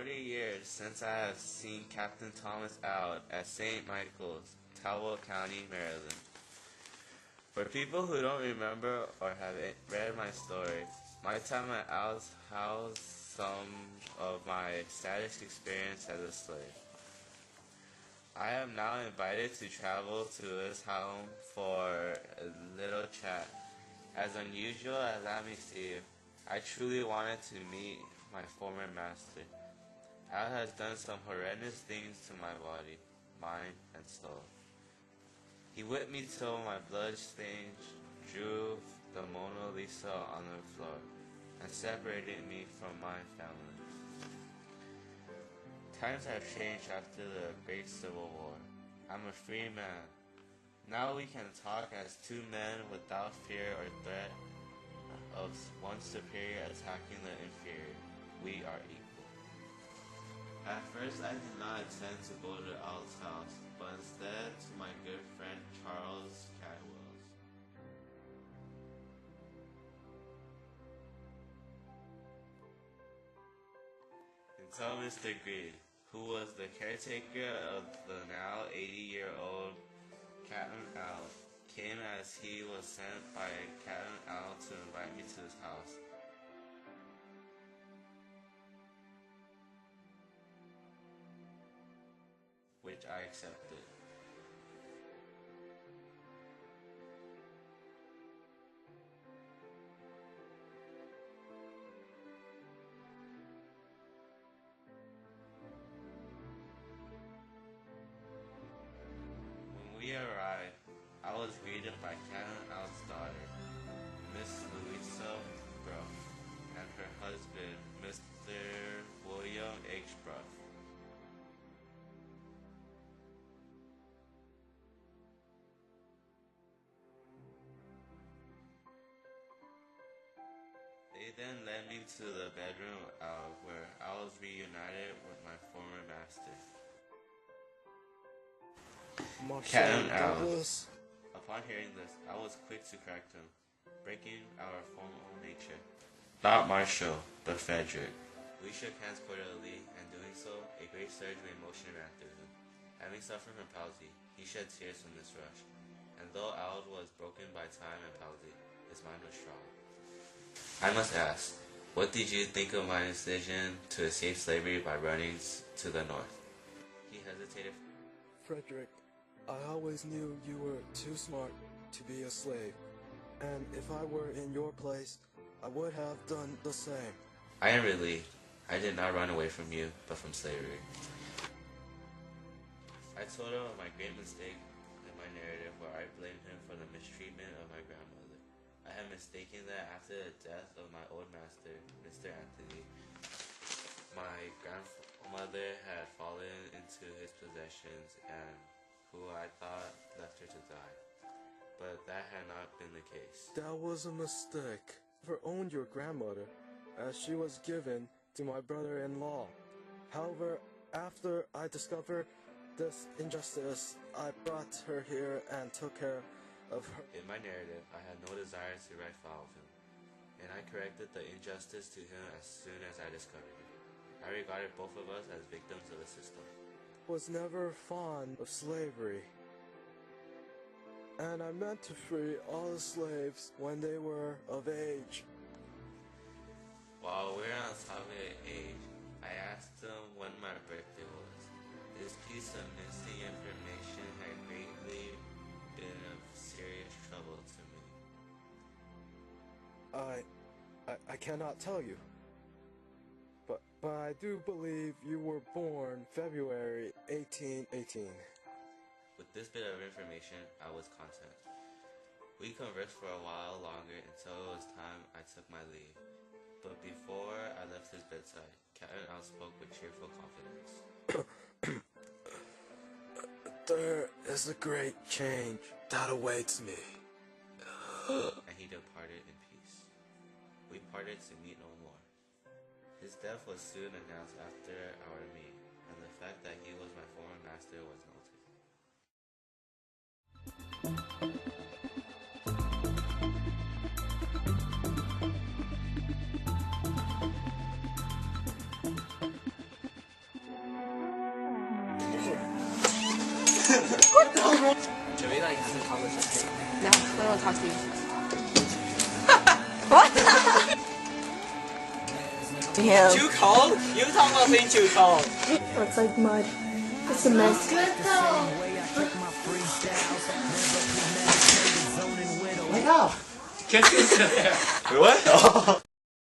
40 years since I have seen Captain Thomas out at St. Michael's, Talbot County, Maryland. For people who don't remember or have read my story, my time at Al's housed some of my saddest experience as a slave. I am now invited to travel to his home for a little chat. As unusual as that may seem, I truly wanted to meet my former master. Al has done some horrendous things to my body, mind, and soul. He whipped me till my blood stains drew the Mona Lisa on the floor and separated me from my family. Times have changed after the Great Civil War. I'm a free man. Now we can talk as two men without fear or threat of one superior attacking the inferior. We are equal. At first I did not intend to go to Al's house, but instead to my good friend Charles Cadwell's. Until Mr. Greed, who was the caretaker of the now 80-year-old Captain Al, came as he was sent by Captain Al to invite me to his house. Which I accepted. When we arrived, I was greeted by Captain Al's daughter, Miss Louisa Bruff, and her husband, Mr. William H. Bruff. They then led me to the bedroom where I was reunited with my former master. Captain Al. Upon hearing this, I was quick to correct him, breaking our formal nature. Not Marshall, but Frederick. We shook hands cordially, and doing so, a great surge of emotion ran through him. Having suffered from palsy, he shed tears from this rush, and though Al was broken by time and palsy, his mind was strong. I must ask, what did you think of my decision to escape slavery by running to the north? He hesitated. Frederick, I always knew you were too smart to be a slave, and if I were in your place, I would have done the same. I am relieved. I did not run away from you, but from slavery. I told him of my great mistake in my narrative where I blamed him for the mistreatment of my grandmother. I had mistaken that after the death of my old master, Mr. Anthony, my grandmother had fallen into his possessions and who I thought left her to die. But that had not been the case. That was a mistake. Never owned your grandmother, as she was given to my brother-in-law. However, after I discovered this injustice, I brought her here and took care of her. In my narrative, I had no desire to write foul of him, and I corrected the injustice to him as soon as I discovered it. I regarded both of us as victims of the system. Was never fond of slavery, and I meant to free all the slaves when they were of age. While we were on the topic of age, I asked him when my birthday was. This piece of missing information had greatly been of serious trouble to me. I cannot tell you. But I do believe you were born February 1818. With this bit of information, I was content. We conversed for a while longer until it was time I took my leave. But before I left his bedside, Captain Al spoke with cheerful confidence. There is a great change that awaits me. And he departed in peace. We parted to meet no more. His death was soon announced after our meet, and the fact that he was my former master was noted. Joey, like, hasn't talked with us. No, I don't talk to you. What? Yeah. Too cold? You talk about being too cold. It's like mud. It's a mess. Wake up! What?